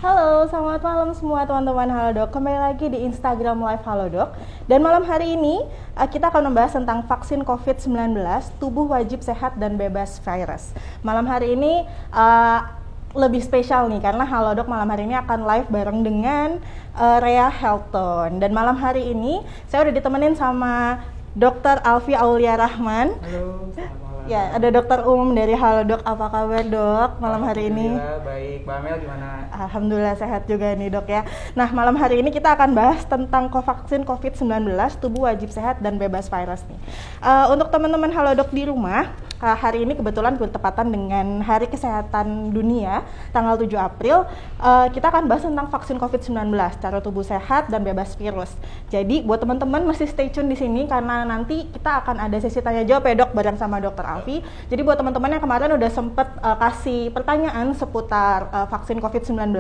Halo, selamat malam semua teman-teman Halodoc. Kembali lagi di Instagram Live Halodoc. Dan malam hari ini kita akan membahas tentang vaksin COVID-19, tubuh wajib sehat dan bebas virus. Malam hari ini lebih spesial nih karena Halodoc malam hari ini akan live bareng dengan Rea Helton. Dan malam hari ini saya udah ditemenin sama Dr. Alfi Aulia Rahman. Halo, selamat malam. Ya, ada dokter umum dari Halodoc. Apa kabar, Dok? Malam hari ini? Alhamdulillah baik. Mbak Amel gimana? Alhamdulillah sehat juga nih, Dok ya. Nah, malam hari ini kita akan bahas tentang vaksin COVID-19, tubuh wajib sehat dan bebas virus nih. Untuk teman-teman Halodoc di rumah, hari ini kebetulan bertepatan dengan Hari Kesehatan Dunia, tanggal 7 April. Kita akan bahas tentang vaksin COVID-19, cara tubuh sehat dan bebas virus. Jadi, buat teman-teman masih stay tune di sini karena nanti kita akan ada sesi tanya jawab ya, Dok, bareng sama Dr. Alfi. Jadi buat teman-teman yang kemarin udah sempet kasih pertanyaan seputar vaksin COVID-19,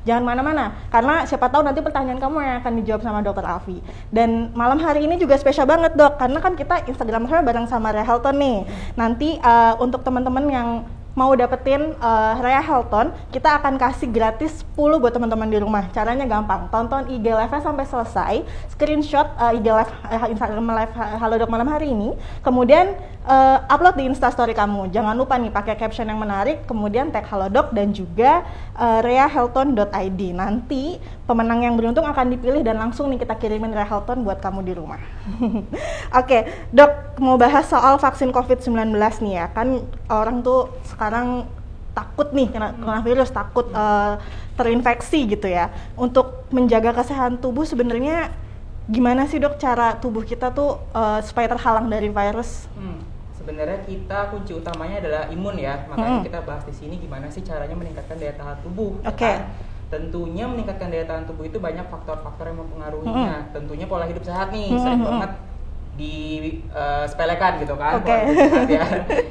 jangan mana-mana karena siapa tahu nanti pertanyaan kamu yang akan dijawab sama Dr. Alfi. Dan malam hari ini juga spesial banget, Dok, karena kan kita Instagramnya bareng sama Rea Helton nih. Nanti untuk teman-teman yang mau dapetin Rea Helton, kita akan kasih gratis 10 buat teman-teman di rumah. Caranya gampang, tonton IG live-nya sampai selesai, screenshot IG live Instagram live Halodoc malam hari ini, kemudian upload di Instastory kamu. Jangan lupa nih pakai caption yang menarik, kemudian tag Halodoc dan juga reahelton.id. Nanti pemenang yang beruntung akan dipilih dan langsung nih kita kirimin Rea Helton buat kamu di rumah. Oke, Dok, mau bahas soal vaksin COVID-19 nih ya. Kan orang tuh sekarang takut nih kena virus, takut terinfeksi gitu ya. Untuk menjaga kesehatan tubuh sebenarnya gimana sih, Dok, cara tubuh kita tuh supaya terhalang dari virus? Sebenarnya kita kunci utamanya adalah imun ya. Makanya kita bahas di sini gimana sih caranya meningkatkan daya tahan tubuh. Oke. Ya kan? Tentunya meningkatkan daya tahan tubuh itu banyak faktor-faktor yang mempengaruhinya. Tentunya pola hidup sehat nih, sering banget disepelekan gitu kan. Oke. Ya.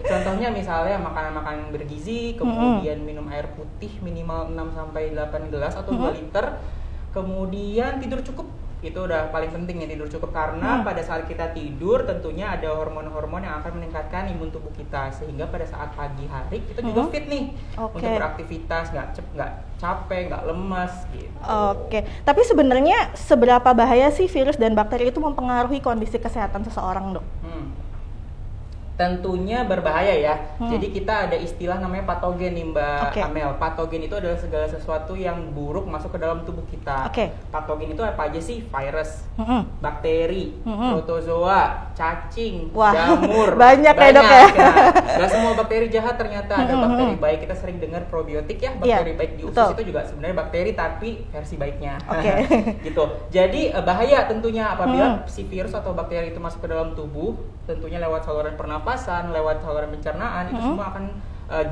Contohnya misalnya makanan-makanan bergizi, kemudian minum air putih minimal 6-8 gelas atau 2 liter. Kemudian tidur cukup, itu udah paling penting ya, tidur cukup karena pada saat kita tidur tentunya ada hormon-hormon yang akan meningkatkan imun tubuh kita sehingga pada saat pagi hari kita juga fit nih untuk beraktivitas, nggak capek, nggak lemas gitu. Oke, tapi sebenarnya seberapa bahaya sih virus dan bakteri itu mempengaruhi kondisi kesehatan seseorang, Dok? Tentunya berbahaya ya. Jadi kita ada istilah namanya patogen nih, Mbak Amel. Patogen itu adalah segala sesuatu yang buruk masuk ke dalam tubuh kita. Patogen itu apa aja sih? Virus, bakteri, protozoa, cacing, jamur. Banyak ya, Dok ya. Gak semua bakteri jahat ternyata. Ada bakteri baik, kita sering dengar probiotik ya. Bakteri baik di usus itu juga sebenarnya bakteri tapi versi baiknya. Gitu. Jadi bahaya tentunya apabila si virus atau bakteri itu masuk ke dalam tubuh, tentunya lewat saluran pernapasan, lewat saluran pencernaan, itu semua akan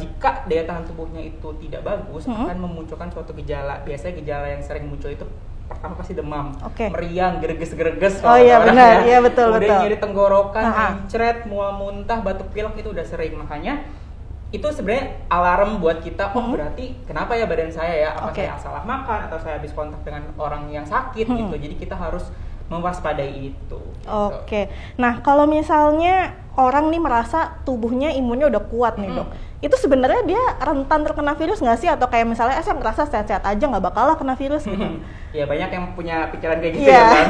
jika daya tahan tubuhnya itu tidak bagus, akan memunculkan suatu gejala. Biasanya gejala yang sering muncul itu pertama pasti demam, meriang, greges-greges. Oh iya benar, iya betul. Kemudian nyeri tenggorokan, mencret, mual muntah, batuk pilek itu udah sering. Makanya itu sebenarnya alarm buat kita, oh berarti kenapa ya badan saya ya, apa saya salah makan atau saya habis kontak dengan orang yang sakit gitu. Jadi kita harus mewaspadai itu. Oke. Nah, kalau misalnya orang nih merasa tubuhnya imunnya udah kuat nih, Dok, itu sebenarnya dia rentan terkena virus nggak sih? Atau kayak misalnya saya ngerasa sehat-sehat aja nggak bakal lah kena virus gitu? Ya banyak yang punya pikiran kayak gitu ya kan.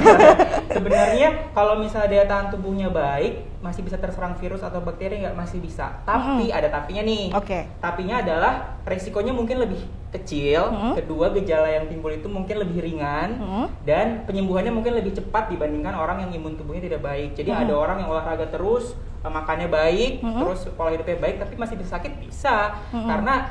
Sebenarnya kalau misalnya daya tahan tubuhnya baik, masih bisa terserang virus atau bakteri nggak? Masih bisa. Tapi ada tapinya nih. Tapinya adalah resikonya mungkin lebih kecil. Kedua, gejala yang timbul itu mungkin lebih ringan. Dan penyembuhannya mungkin lebih cepat dibandingkan orang yang imun tubuhnya tidak baik. Jadi ada orang yang olahraga terus, makannya baik, terus pola hidupnya baik, tapi masih bisa sakit, bisa. Karena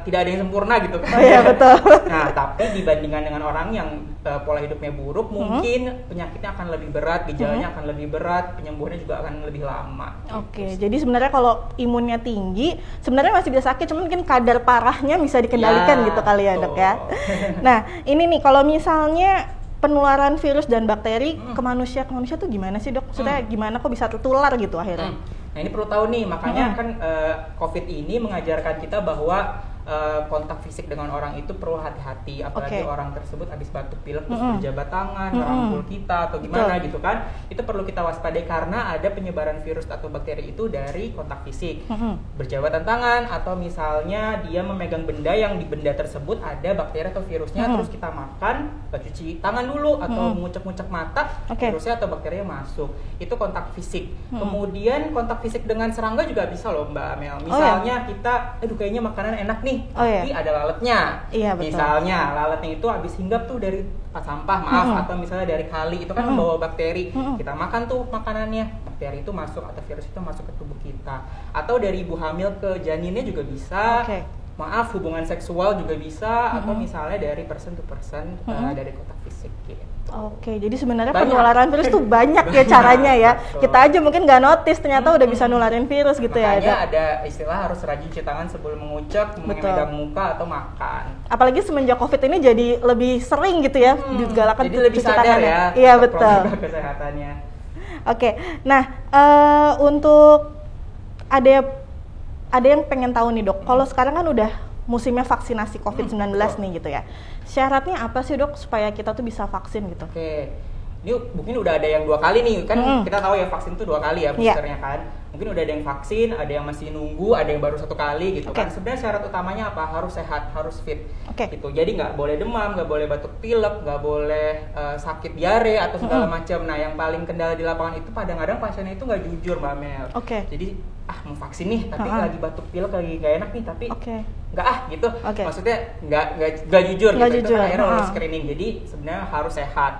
tidak ada yang sempurna gitu kan. Oh iya betul. Nah, tapi dibandingkan dengan orang yang pola hidupnya buruk, mungkin penyakitnya akan lebih berat, gejalanya akan lebih berat, penyembuhannya juga akan lebih lama. Jadi sebenarnya kalau imunnya tinggi, sebenarnya masih bisa sakit, cuma mungkin kadar parahnya bisa dikendalikan gitu kali ya, Dok ya. Nah, ini nih kalau misalnya penularan virus dan bakteri ke manusia tuh gimana sih, Dok? Maksudnya gimana kok bisa tertular gitu akhirnya? Nah ini perlu tahu nih, makanya kan COVID ini mengajarkan kita bahwa kontak fisik dengan orang itu perlu hati-hati, apalagi orang tersebut habis batuk pilek terus berjabat tangan, merangkul kita atau gimana gitu kan, itu perlu kita waspadai karena ada penyebaran virus atau bakteri itu dari kontak fisik, berjabatan tangan, atau misalnya dia memegang benda yang di benda tersebut ada bakteri atau virusnya, terus kita makan, cuci tangan dulu atau mengucek-ngucek mata, virusnya atau bakterinya masuk, itu kontak fisik. Kemudian kontak fisik dengan serangga juga bisa loh Mbak Amel, misalnya kita, aduh kayaknya makanan enak nih, tapi ada lalatnya. Misalnya lalatnya itu habis hinggap tuh dari sampah, atau misalnya dari kali, itu kan membawa bakteri. Kita makan tuh makanannya, bakteri itu masuk atau virus itu masuk ke tubuh kita. Atau dari ibu hamil ke janinnya juga bisa. Hubungan seksual juga bisa, atau misalnya dari person to person, dari kontak fisik gitu. Jadi sebenarnya penularan virus tuh banyak ya caranya ya. Kita aja mungkin nggak notice ternyata udah bisa nularin virus gitu. Makanya ya. Ada istilah harus rajin cuci tangan sebelum mengucap, memegang muka atau makan. Apalagi semenjak COVID ini jadi lebih sering gitu ya digalakan jadi lebih sadar tangan ya. Iya betul. Kesehatannya. Nah untuk ada yang pengen tahu nih dok, kalau sekarang kan udah musimnya vaksinasi COVID-19 nih gitu ya. Syaratnya apa sih dok supaya kita tuh bisa vaksin gitu? Ini mungkin udah ada yang 2 kali nih, kan kita tahu ya vaksin itu 2 kali ya boosternya kan. Mungkin udah ada yang vaksin, ada yang masih nunggu, ada yang baru 1 kali gitu kan. Sebenarnya syarat utamanya apa? Harus sehat, harus fit gitu. Jadi nggak boleh demam, nggak boleh batuk pilek, nggak boleh sakit diare atau segala macam. Nah yang paling kendala di lapangan itu kadang-kadang pasiennya itu nggak jujur Mbak Mel. Jadi mau vaksin nih, tapi lagi batuk pilek, lagi nggak enak nih, tapi nggak gitu. Maksudnya nggak jujur gitu. Itu kan akhirnya harus screening. Jadi sebenarnya harus sehat.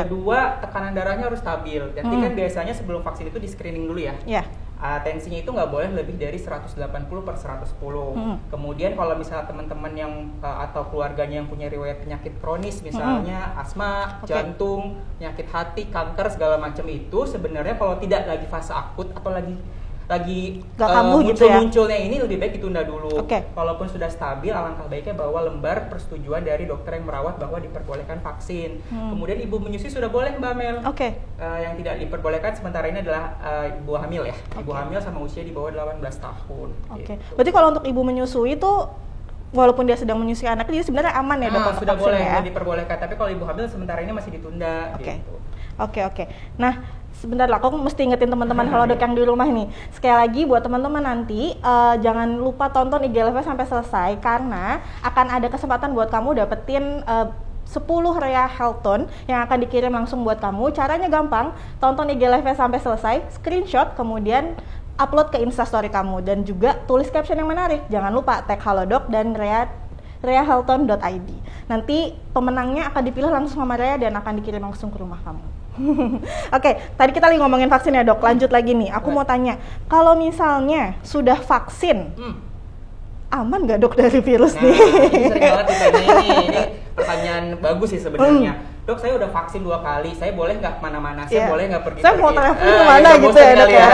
Kedua, tekanan darahnya harus stabil. Jadi kan biasanya sebelum vaksin itu di screening dulu ya. Tensinya itu nggak boleh lebih dari 180/110. Kemudian kalau misalnya teman-teman yang atau keluarganya yang punya riwayat penyakit kronis, misalnya asma, jantung, penyakit hati, kanker segala macam itu, sebenarnya kalau tidak lagi fase akut atau lagi munculnya ini lebih baik ditunda dulu. Kalaupun sudah stabil, alangkah baiknya bawa lembar persetujuan dari dokter yang merawat bahwa diperbolehkan vaksin. Kemudian ibu menyusui sudah boleh Mbak Mel. Yang tidak diperbolehkan sementara ini adalah ibu hamil ya. Ibu hamil sama usia di bawah 18 tahun. Gitu. Berarti kalau untuk ibu menyusui itu walaupun dia sedang menyusui anak, jadi sebenarnya aman ya dok? Sudah boleh ya? Diperbolehkan, tapi kalau ibu hamil sementara ini masih ditunda. Gitu. Nah, sebentar lah, aku mesti ingetin teman-teman Halodoc yang di rumah nih. Sekali lagi buat teman-teman nanti jangan lupa tonton IG Live sampai selesai karena akan ada kesempatan buat kamu dapetin 10 Rea Health Tone yang akan dikirim langsung buat kamu. Caranya gampang, tonton IG Live sampai selesai, screenshot, kemudian upload ke Instastory kamu dan juga tulis caption yang menarik. Jangan lupa tag Halodoc dan reahealthton.id. Nanti pemenangnya akan dipilih langsung sama Rea dan akan dikirim langsung ke rumah kamu. Tadi kita lagi ngomongin vaksin ya dok, lanjut lagi nih. Aku mau tanya, kalau misalnya sudah vaksin, aman nggak dok dari virus nih? Ini sering banget ditanya ini pertanyaan bagus sih sebenarnya. Dok, saya udah vaksin 2 kali, saya boleh nggak kemana-mana? Saya boleh nggak pergi? Saya mau telepon kemana gitu ya dok ya?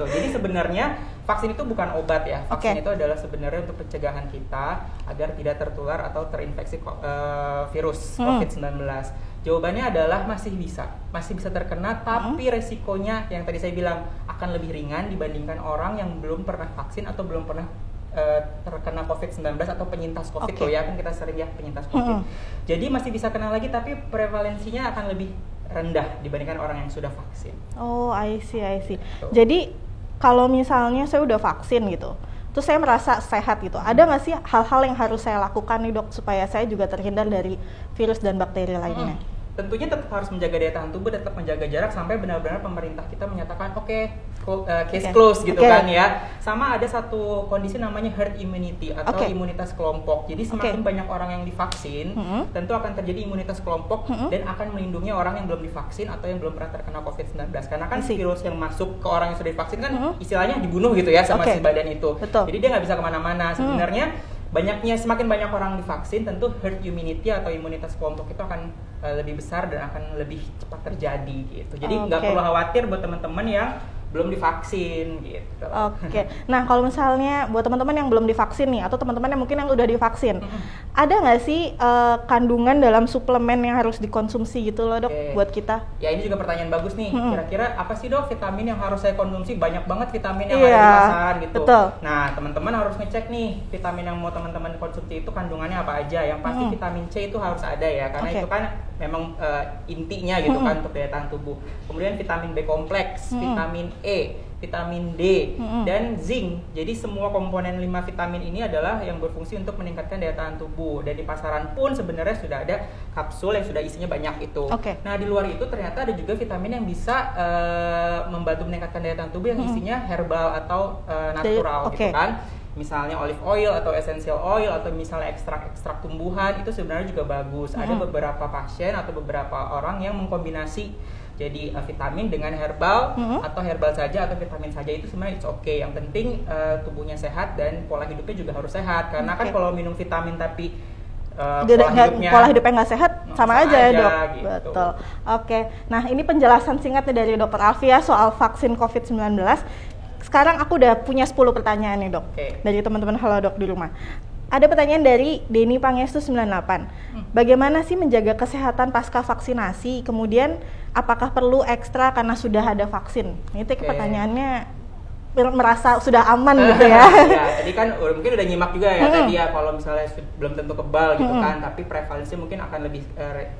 Jadi sebenarnya vaksin itu bukan obat ya. Vaksin itu adalah sebenarnya untuk pencegahan kita agar tidak tertular atau terinfeksi virus COVID-19. Jawabannya adalah masih bisa terkena, tapi resikonya yang tadi saya bilang akan lebih ringan dibandingkan orang yang belum pernah vaksin atau belum pernah terkena COVID-19 atau penyintas COVID. Ya kan kita sering ya penyintas COVID. Jadi masih bisa kena lagi, tapi prevalensinya akan lebih rendah dibandingkan orang yang sudah vaksin. I see. Jadi kalau misalnya saya udah vaksin gitu, terus saya merasa sehat gitu, ada nggak sih hal-hal yang harus saya lakukan nih dok supaya saya juga terhindar dari virus dan bakteri lainnya? Tentunya tetap harus menjaga daya tahan tubuh, tetap menjaga jarak sampai benar-benar pemerintah kita menyatakan case close gitu kan ya. Sama ada satu kondisi namanya herd immunity atau imunitas kelompok. Jadi semakin banyak orang yang divaksin, tentu akan terjadi imunitas kelompok dan akan melindungi orang yang belum divaksin atau yang belum pernah terkena COVID-19. Karena kan virus yang masuk ke orang yang sudah divaksin kan istilahnya dibunuh gitu ya sama si badan itu. Jadi dia nggak bisa kemana-mana. Sebenarnya semakin banyak orang divaksin, tentu herd immunity atau imunitas kelompok itu akan lebih besar dan akan lebih cepat terjadi gitu. Jadi nggak perlu khawatir buat teman-teman yang belum divaksin gitu. Oke. Nah, kalau misalnya buat teman-teman yang belum divaksin nih, atau teman-teman yang mungkin yang udah divaksin, ada nggak sih kandungan dalam suplemen yang harus dikonsumsi gitu loh, Dok, buat kita? Ya, ini juga pertanyaan bagus nih. Kira-kira apa sih, Dok, vitamin yang harus saya konsumsi? Banyak banget vitamin yang ada di pasaran gitu. Betul. Nah, teman-teman harus ngecek nih vitamin yang mau teman-teman konsumsi itu kandungannya apa aja. Yang pasti vitamin C itu harus ada ya, karena itu kan memang intinya gitu kan untuk daya tahan tubuh. Kemudian vitamin B kompleks, vitamin E, vitamin D, dan zinc. Jadi semua komponen 5 vitamin ini adalah yang berfungsi untuk meningkatkan daya tahan tubuh. Dan di pasaran pun sebenarnya sudah ada kapsul yang sudah isinya banyak itu. Nah, di luar itu ternyata ada juga vitamin yang bisa membantu meningkatkan daya tahan tubuh yang isinya herbal atau natural gitu kan. Misalnya olive oil atau essential oil atau misalnya ekstrak-ekstrak tumbuhan, itu sebenarnya juga bagus. Ada beberapa pasien atau beberapa orang yang mengkombinasi jadi vitamin dengan herbal atau herbal saja atau vitamin saja, itu sebenarnya it's okay. Yang penting tubuhnya sehat dan pola hidupnya juga harus sehat, karena kan kalau minum vitamin tapi pola hidupnya nggak sehat, sama aja ya, Dok. Gitu. Betul. Oke. Nah, ini penjelasan singkatnya dari Dr. Alfia soal vaksin COVID-19. Sekarang aku udah punya 10 pertanyaan nih, Dok. Dari teman-teman Halodoc di rumah. Ada pertanyaan dari Denny Pangestu 98. Bagaimana sih menjaga kesehatan pasca vaksinasi? Kemudian apakah perlu ekstra karena sudah ada vaksin? Itu pertanyaannya merasa sudah aman gitu ya. Ya, tadi kan mungkin udah nyimak juga ya tadi ya, kalau misalnya belum tentu kebal gitu kan, tapi prevalensi mungkin akan lebih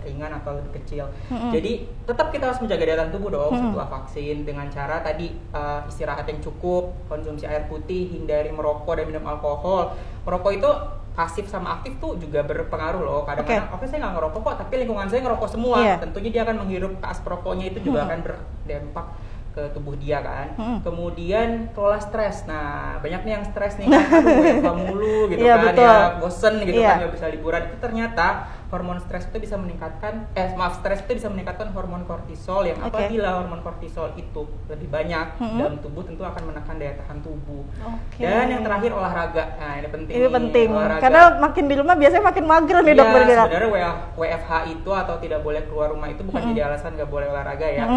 ringan atau lebih kecil. Jadi tetap kita harus menjaga daya tahan tubuh dong setelah vaksin dengan cara tadi istirahat yang cukup, konsumsi air putih, hindari merokok dan minum alkohol. Merokok itu pasif sama aktif tuh juga berpengaruh loh. Kadang-kadang oke saya nggak ngerokok kok, tapi lingkungan saya ngerokok semua. Tentunya dia akan menghirup asap rokoknya, itu juga akan berdampak ke tubuh dia kan. Kemudian kelola stres. Nah, banyak nih yang stres nih kan, WFH mulu gitu kan, ya bosen gitu kan, nggak bisa liburan. Itu ternyata hormon stres itu bisa meningkatkan stres itu bisa meningkatkan hormon kortisol, yang apabila hormon kortisol itu lebih banyak dalam tubuh tentu akan menekan daya tahan tubuh. Dan yang terakhir olahraga. Nah, ini penting. Ini penting. Karena makin di rumah biasanya makin mager nih, Dok, bergerak. Sebenarnya WFH itu atau tidak boleh keluar rumah itu bukan jadi alasan nggak boleh olahraga ya.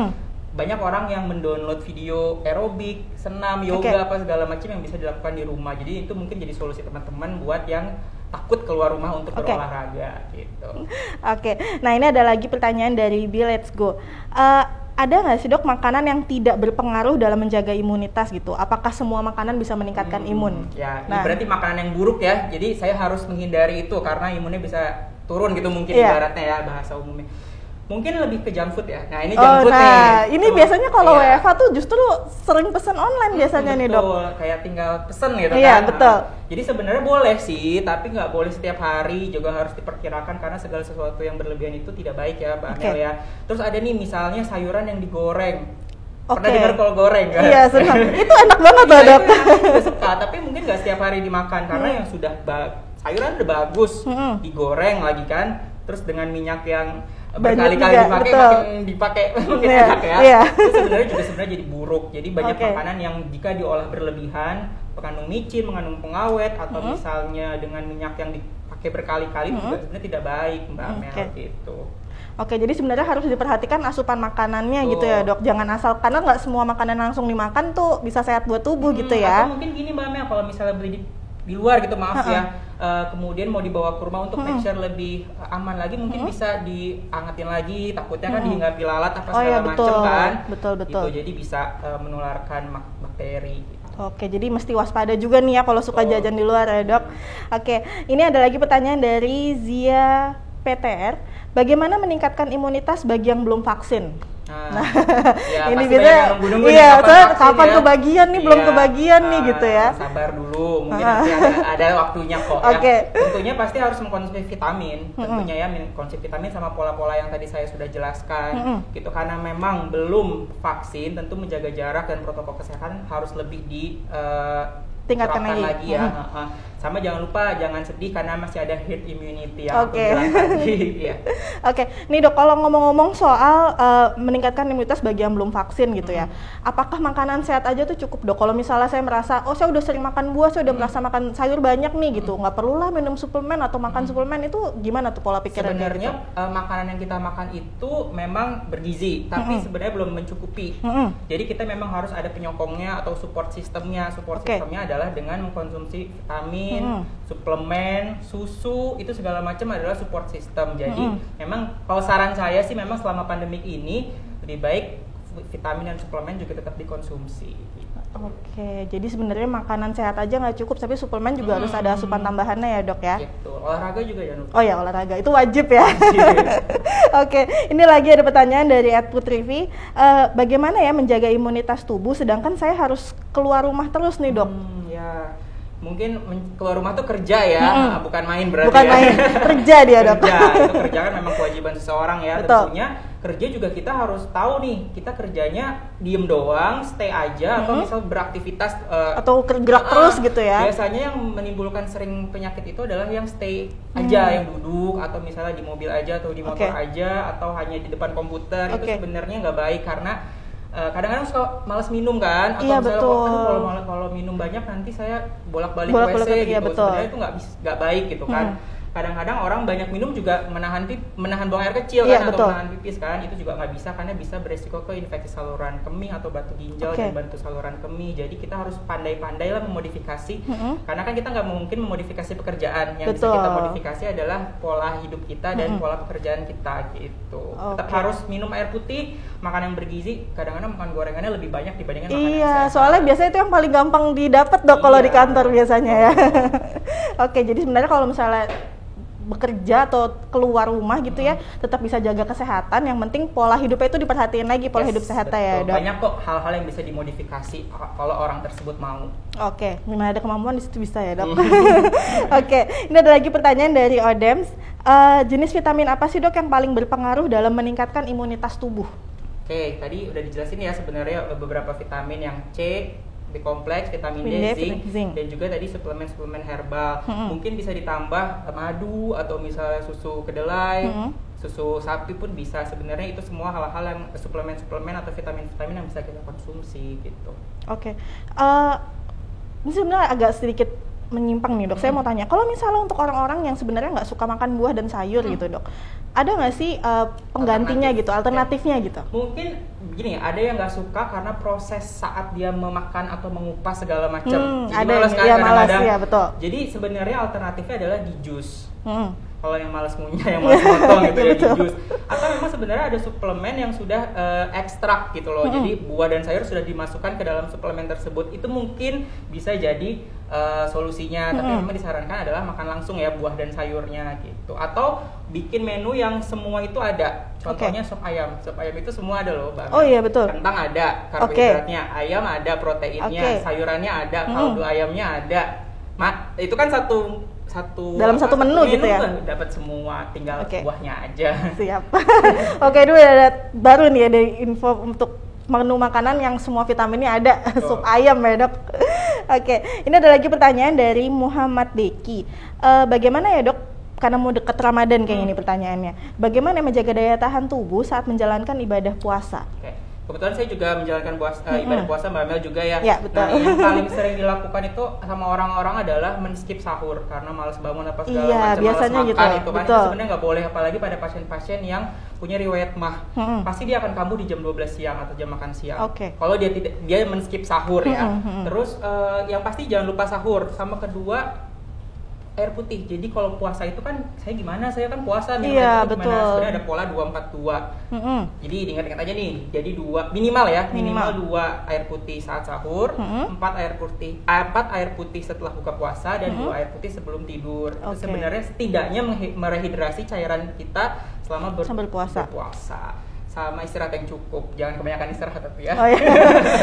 Banyak orang yang mendownload video aerobik, senam, yoga, apa segala macam yang bisa dilakukan di rumah. Jadi itu mungkin jadi solusi teman-teman buat yang takut keluar rumah untuk berolahraga gitu. Nah, ini ada lagi pertanyaan dari Bill Let's Go. Ada nggak sih, Dok, makanan yang tidak berpengaruh dalam menjaga imunitas gitu? Apakah semua makanan bisa meningkatkan imun? Ya, ini berarti makanan yang buruk ya. Jadi saya harus menghindari itu karena imunnya bisa turun gitu mungkin ibaratnya ya, bahasa umumnya. Mungkin lebih ke junk food ya. Nah, ini junk food nih. Ini biasanya kalau WFH tuh justru sering pesen online biasanya nih, Dok. Betul, kayak tinggal pesen gitu kan. Iya, betul. Jadi sebenarnya boleh sih, tapi nggak boleh setiap hari, juga harus diperkirakan karena segala sesuatu yang berlebihan itu tidak baik ya, Mbak Amel ya. Terus ada nih misalnya sayuran yang digoreng. Pernah dengar kalau goreng kan? Iya, senang. Itu enak banget loh, Dok. Aku juga suka, tapi mungkin nggak setiap hari dimakan karena yang sudah sayuran udah bagus, digoreng lagi kan, terus dengan minyak yang berkali-kali dipakai makin enak ya. Itu sebenarnya jadi buruk. Jadi banyak makanan yang jika diolah berlebihan mengandung micin, mengandung pengawet, atau misalnya dengan minyak yang dipakai berkali-kali juga sebenarnya tidak baik, Mbak Amel gitu. Jadi sebenarnya harus diperhatikan asupan makanannya gitu ya, Dok. Jangan asal, karena nggak semua makanan langsung dimakan tuh bisa sehat buat tubuh gitu ya. Atau mungkin gini, Mbak Amel, kalau misalnya beli di luar gitu, maaf ya, kemudian mau dibawa ke rumah untuk make sure lebih aman lagi, mungkin bisa diangetin lagi, takutnya kan dihinggapi lalat apa segala macam kan. Betul. Gitu, jadi bisa menularkan bakteri. Jadi mesti waspada juga nih ya kalau suka jajan di luar ya, Dok. Ini ada lagi pertanyaan dari Zia PTR. Bagaimana meningkatkan imunitas bagi yang belum vaksin? Ya, ini biasanya kapan kebagian nih, belum kebagian nih gitu ya. Sabar dulu, mungkin nanti ada waktunya kok ya. Tentunya pasti harus mengkonsumsi vitamin, tentunya ya, mengkonsumsi vitamin sama pola-pola yang tadi saya sudah jelaskan gitu. Karena memang belum vaksin, tentu menjaga jarak dan protokol kesehatan harus lebih tingkatkan lagi ya. Sama jangan lupa jangan sedih karena masih ada herd immunity yang aku bilang tadi. Oke, nih dok, kalau ngomong-ngomong soal meningkatkan imunitas bagi yang belum vaksin gitu ya, apakah makanan sehat aja tuh cukup dok? Kalau misalnya saya merasa, oh saya udah sering makan buah, saya udah merasa makan sayur banyak nih gitu, nggak perlulah minum suplemen atau makan suplemen, itu gimana tuh pola pikirnya? Sebenarnya makanan yang kita makan itu memang bergizi, tapi sebenarnya belum mencukupi. Jadi kita memang harus ada penyokongnya atau support sistemnya. Support sistemnya adalah dengan mengkonsumsi vitamin, suplemen, susu, itu segala macam adalah support system. Jadi memang kalau saran saya sih memang selama pandemik ini lebih baik vitamin dan suplemen juga tetap dikonsumsi. Oke, jadi sebenarnya makanan sehat aja nggak cukup, tapi suplemen juga harus ada asupan tambahannya ya dok ya? Gitu. Olahraga juga jangan lupa. Oh ya, olahraga itu wajib ya. Oke, ini lagi ada pertanyaan dari @putrivi. Bagaimana ya menjaga imunitas tubuh sedangkan saya harus keluar rumah terus nih dok? Ya, mungkin keluar rumah tuh kerja ya, bukan main berarti. Bukan main, kerja dia dok. Kerja, itu kerja kan memang kewajiban seseorang ya. Betul. Tentunya kerja juga kita harus tahu nih, kita kerjanya diem doang, stay aja, atau misal beraktivitas atau gerak terus gitu ya. Biasanya yang menimbulkan sering penyakit itu adalah yang stay aja, yang duduk, atau misalnya di mobil aja atau di motor aja, atau hanya di depan komputer. Itu sebenarnya nggak baik karena kadang-kadang suka malas minum kan, atau misalnya kalau minum banyak nanti saya bolak-balik WC gitu. Sebenarnya itu nggak baik gitu kan. Kadang-kadang orang banyak minum juga menahan buang air kecil kan, atau menahan pipis kan, itu juga nggak bisa karena bisa beresiko ke infeksi saluran kemih atau batu ginjal dan bantu saluran kemih. Jadi kita harus pandai-pandai lah memodifikasi, karena kan kita nggak mungkin memodifikasi pekerjaan, yang bisa kita modifikasi adalah pola hidup kita dan pola pekerjaan kita gitu. Tetap harus minum air putih, makan yang bergizi, kadang-kadang makan gorengannya lebih banyak dibandingkan makan yang sehat. Soalnya biasanya itu yang paling gampang didapat dok kalau di kantor biasanya ya. Oke, jadi sebenarnya kalau misalnya bekerja atau keluar rumah gitu ya, tetap bisa jaga kesehatan. Yang penting pola hidupnya itu diperhatiin lagi, pola hidup sehatnya ya dok. Banyak kok hal-hal yang bisa dimodifikasi kalau orang tersebut mau. Oke, memang ada kemampuan di situ bisa ya dok. Oke, ini ada lagi pertanyaan dari Odems. Jenis vitamin apa sih dok yang paling berpengaruh dalam meningkatkan imunitas tubuh? Oke, tadi udah dijelasin ya sebenarnya beberapa vitamin yang C, B-kompleks, vitamin D, zinc, dan juga tadi suplemen herbal. Mungkin bisa ditambah madu atau misalnya susu kedelai, susu sapi pun bisa. Sebenarnya itu semua hal-hal yang suplemen atau vitamin-vitamin yang bisa kita konsumsi gitu. Oke. Ini sebenarnya agak sedikit menyimpang nih dok. Saya mau tanya, kalau misalnya untuk orang-orang yang sebenarnya nggak suka makan buah dan sayur gitu dok, ada nggak sih penggantinya gitu, alternatifnya gitu? Mungkin begini, ada yang nggak suka karena proses saat dia memakan atau mengupas segala macam. Ada malas kan kadang-kadang. Ya, betul. Jadi sebenarnya alternatifnya adalah di jus. Kalau yang malas ngunyah, yang malas motong gitu ya, di jus. Atau memang sebenarnya ada suplemen yang sudah ekstrak gitu loh. Jadi buah dan sayur sudah dimasukkan ke dalam suplemen tersebut. Itu mungkin bisa jadi solusinya. Tapi memang disarankan adalah makan langsung ya buah dan sayurnya gitu. Atau bikin menu yang semua itu ada. Contohnya sop ayam. Sop ayam itu semua ada loh, Bang. Oh iya betul. Kentang ada, karbohidratnya. Ayam ada, proteinnya. Sayurannya ada, kaldu ayamnya ada. Itu kan satu dalam satu menu gitu ya, dapat semua, tinggal buahnya aja. Siap. Oke, dulu ada baru nih ada info untuk menu makanan yang semua vitaminnya ada. Sup ayam ya dok. Oke, ini ada lagi pertanyaan dari Muhammad Deki. Bagaimana ya dok, karena mau deket Ramadan kayaknya ini pertanyaannya, bagaimana menjaga daya tahan tubuh saat menjalankan ibadah puasa? Kebetulan saya juga menjalankan ibadah puasa, Mbak Mel juga ya. Betul. Nah, yang paling sering dilakukan itu sama orang-orang adalah men-skip sahur karena malas bangun apa segala macam, biasanya malas makan gitu. Kan itu sebenarnya nggak boleh, apalagi pada pasien-pasien yang punya riwayat mah. Pasti dia akan kambuh di jam 12 siang atau jam makan siang. Kalau dia men-skip sahur ya. Terus yang pasti jangan lupa sahur. Sama kedua, air putih. Jadi kalau puasa itu kan saya kan puasa minum air putih gimana? Sebenarnya ada pola 2-4-2. Jadi diingat-ingat aja nih. Jadi minimal 2 air putih saat sahur, 4 air putih setelah buka puasa, dan 2 air putih sebelum tidur. Itu sebenarnya setidaknya merehidrasi cairan kita selama berpuasa. Sama istirahat yang cukup, jangan kebanyakan istirahat tapi ya.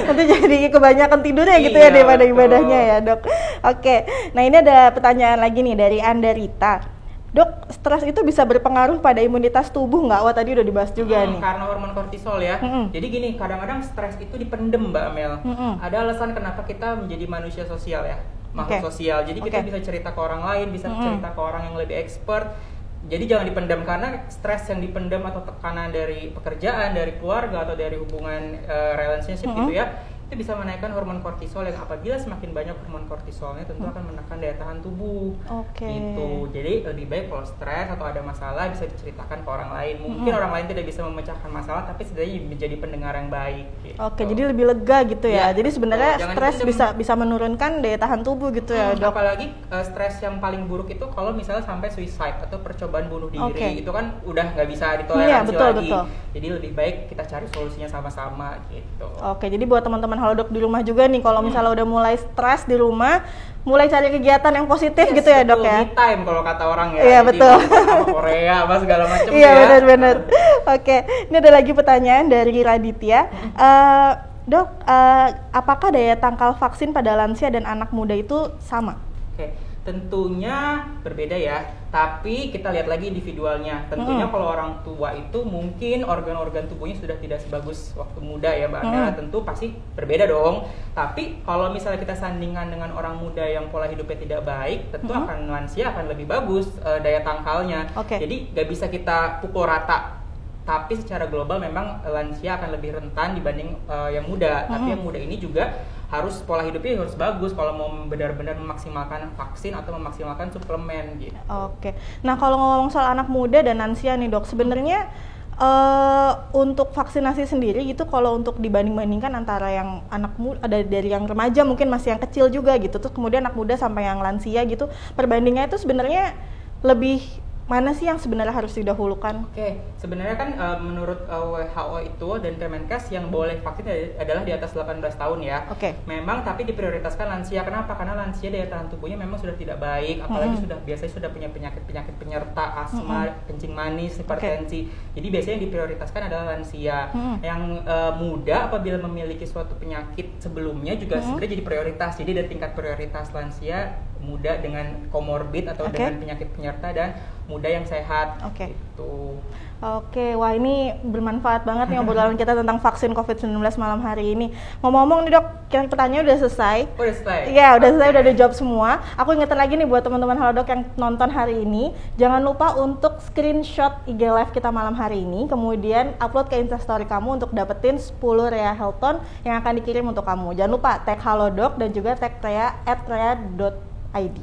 Nanti jadi kebanyakan tidurnya gitu ya daripada ibadahnya ya dok. Oke, nah ini ada pertanyaan lagi nih dari Andarita. Dok, stres itu bisa berpengaruh pada imunitas tubuh nggak? Wah tadi udah dibahas juga nih. Karena hormon kortisol ya. Jadi gini, kadang-kadang stres itu dipendem Mbak Mel. Ada alasan kenapa kita menjadi manusia sosial ya. makhluk sosial. Jadi kita bisa cerita ke orang lain, bisa cerita ke orang yang lebih expert. Jadi jangan dipendam, karena stres yang dipendam atau tekanan dari pekerjaan, dari keluarga atau dari hubungan relationship gitu ya, itu bisa menaikkan hormon kortisol, yang apabila semakin banyak hormon kortisolnya tentu akan menekan daya tahan tubuh. Gitu. Jadi lebih baik kalau stres atau ada masalah bisa diceritakan ke orang lain. Mungkin orang lain tidak bisa memecahkan masalah, tapi setidaknya menjadi pendengar yang baik. Gitu. Jadi lebih lega gitu ya. Jadi sebenarnya stres bisa menurunkan daya tahan tubuh gitu ya, Dok. Apalagi stres yang paling buruk itu kalau misalnya sampai suicide atau percobaan bunuh diri, itu kan udah nggak bisa ditoleransi lagi. Jadi lebih baik kita cari solusinya sama-sama gitu. Jadi buat teman-teman Halodoc di rumah juga nih, kalau misalnya udah mulai stres di rumah, mulai cari kegiatan yang positif gitu ya, Dok ya. Me time kalau kata orang ya. Iya, betul. Sama Korea, apa segala macam ya. Iya, benar-benar. Ini ada lagi pertanyaan dari Raditya. Dok, apakah daya tangkal vaksin pada lansia dan anak muda itu sama? Tentunya berbeda ya, tapi kita lihat lagi individualnya. Tentunya kalau orang tua itu mungkin organ-organ tubuhnya sudah tidak sebagus waktu muda ya Mbak Amel, tentu pasti berbeda dong. Tapi kalau misalnya kita sandingkan dengan orang muda yang pola hidupnya tidak baik, tentu akan lansia akan lebih bagus daya tangkalnya. Jadi nggak bisa kita pukul rata. Tapi secara global memang lansia akan lebih rentan dibanding yang muda. Tapi yang muda ini juga harus pola hidupnya harus bagus kalau mau benar-benar memaksimalkan vaksin atau memaksimalkan suplemen gitu. Nah kalau ngomong soal anak muda dan lansia nih Dok, sebenarnya untuk vaksinasi sendiri gitu, kalau untuk dibanding-bandingkan antara yang anak muda, ada dari yang remaja mungkin masih yang kecil juga gitu, terus kemudian anak muda sampai yang lansia gitu, perbandingannya itu sebenarnya lebih mana sih yang sebenarnya harus didahulukan? Sebenarnya kan menurut WHO itu dan Kemenkes yang boleh vaksin adalah di atas 18 tahun ya. Memang tapi diprioritaskan lansia. Kenapa? Karena lansia daya tahan tubuhnya memang sudah tidak baik, apalagi biasanya sudah punya penyakit penyerta, asma, kencing manis, hipertensi. Jadi biasanya yang diprioritaskan adalah lansia. Yang muda apabila memiliki suatu penyakit sebelumnya juga sebenarnya jadi prioritas. Jadi ada tingkat prioritas lansia, muda dengan komorbid atau dengan penyakit penyerta, dan muda yang sehat. Gitu. Wah ini bermanfaat banget nih obrolan kita tentang vaksin COVID-19 malam hari ini. Ngomong-ngomong nih Dok, pertanyaannya udah selesai? Udah selesai? Iya, udah selesai, udah dijawab semua. Aku ingetin lagi nih buat teman-teman Halodoc yang nonton hari ini, jangan lupa untuk screenshot IG Live kita malam hari ini, kemudian upload ke Instastory kamu untuk dapetin 10 Rea Helton yang akan dikirim untuk kamu. Jangan lupa tag Halodoc dan juga tag Rea @rea.id.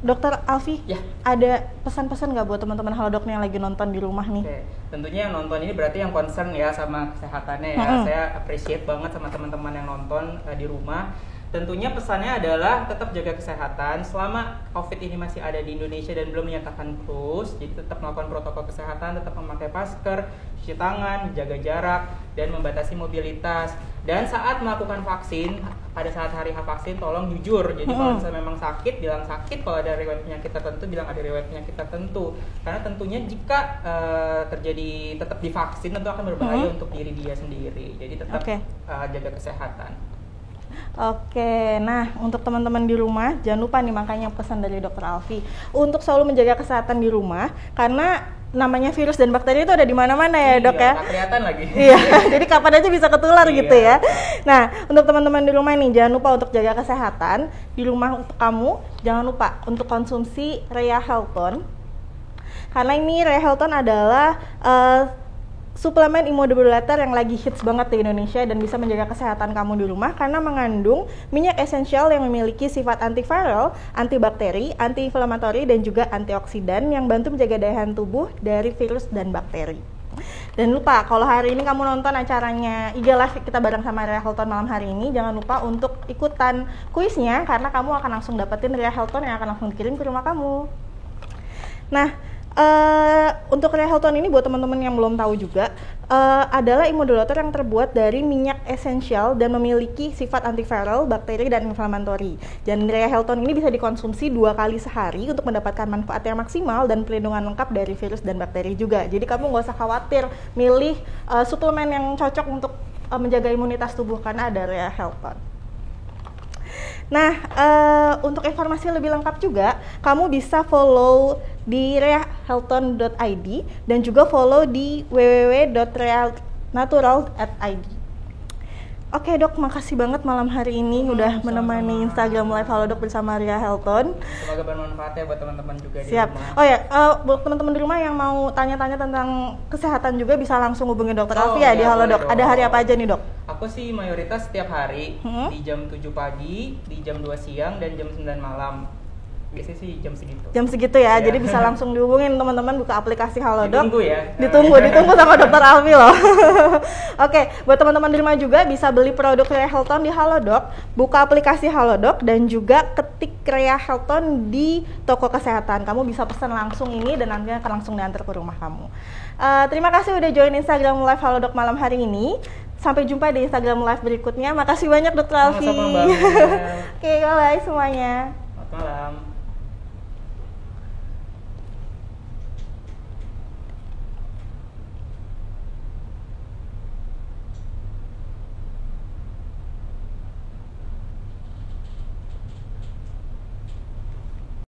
Dokter Alfi, ada pesan-pesan nggak buat teman-teman Halodoc yang lagi nonton di rumah nih? Tentunya yang nonton ini berarti yang concern ya sama kesehatannya ya. Saya appreciate banget sama teman-teman yang nonton di rumah. Tentunya pesannya adalah tetap jaga kesehatan selama COVID ini masih ada di Indonesia dan belum dinyatakan close. Jadi tetap melakukan protokol kesehatan, tetap memakai masker, cuci tangan, jaga jarak, dan membatasi mobilitas. Dan saat melakukan vaksin, pada saat hari vaksin tolong jujur. Jadi kalau misalnya memang sakit, bilang sakit. Kalau ada riwayat penyakit tertentu, bilang ada riwayat penyakit tertentu. Karena tentunya jika terjadi tetap divaksin, tentu akan berbahaya untuk diri dia sendiri. Jadi tetap jaga kesehatan. Nah untuk teman-teman di rumah jangan lupa nih, makanya pesan dari Dokter Alfi untuk selalu menjaga kesehatan di rumah, karena namanya virus dan bakteri itu ada di mana-mana ya Dok ya. Kelihatan lagi. Jadi kapan aja bisa ketular gitu ya. Nah untuk teman-teman di rumah nih jangan lupa untuk jaga kesehatan di rumah. Untuk kamu jangan lupa untuk konsumsi Rea Helton, karena ini Rea Helton adalah suplemen imunodefibrilator yang lagi hits banget di Indonesia dan bisa menjaga kesehatan kamu di rumah karena mengandung minyak esensial yang memiliki sifat antiviral, antibakteri, antiinflamatori, dan juga antioksidan yang bantu menjaga daya tahan tubuh dari virus dan bakteri. Dan lupa, kalau hari ini kamu nonton acaranya IG Live kita bareng sama Rea Helton malam hari ini, jangan lupa untuk ikutan kuisnya karena kamu akan langsung dapetin Rea Helton yang akan langsung dikirim ke rumah kamu. Nah, untuk Rea Helton ini buat teman-teman yang belum tahu juga, adalah imunodefibrilator yang terbuat dari minyak esensial dan memiliki sifat antiviral, bakteri, dan inflamatori. Dan Rea Helton ini bisa dikonsumsi 2 kali sehari untuk mendapatkan manfaat yang maksimal dan perlindungan lengkap dari virus dan bakteri juga. Jadi kamu nggak usah khawatir milih suplemen yang cocok untuk menjaga imunitas tubuh karena ada Rea Helton. Nah, untuk informasi lebih lengkap juga, kamu bisa follow di reahelton.id dan juga follow di www.realnatural.id. Oke dok, makasih banget malam hari ini udah menemani Instagram Live Halodoc bersama Ria Helton. Semoga bermanfaat ya buat teman-teman juga. Siap. Di rumah. Oh ya, buat teman-teman di rumah yang mau tanya-tanya tentang kesehatan juga bisa langsung hubungi Dokter Alfi ya di Halodoc. Ada hari apa aja nih dok? Aku sih mayoritas setiap hari di jam 7 pagi, di jam 2 siang, dan jam 9 malam. Biasanya sih jam segitu. Jam segitu ya, jadi bisa langsung dihubungin teman-teman, buka aplikasi Halodoc. Ditunggu ya. Ditunggu sama Dokter Alfi loh. Oke, buat teman-teman di rumah juga bisa beli produk Ria Helton di Halodoc, buka aplikasi Halodoc dan juga ketik Ria Helton di toko kesehatan. Kamu bisa pesan langsung ini dan nanti akan langsung diantar ke rumah kamu. Terima kasih udah join Instagram Live Halodoc malam hari ini. Sampai jumpa di Instagram Live berikutnya. Makasih banyak Dokter Alfi. Sama-sama. Oke, bye semuanya. Selamat malam.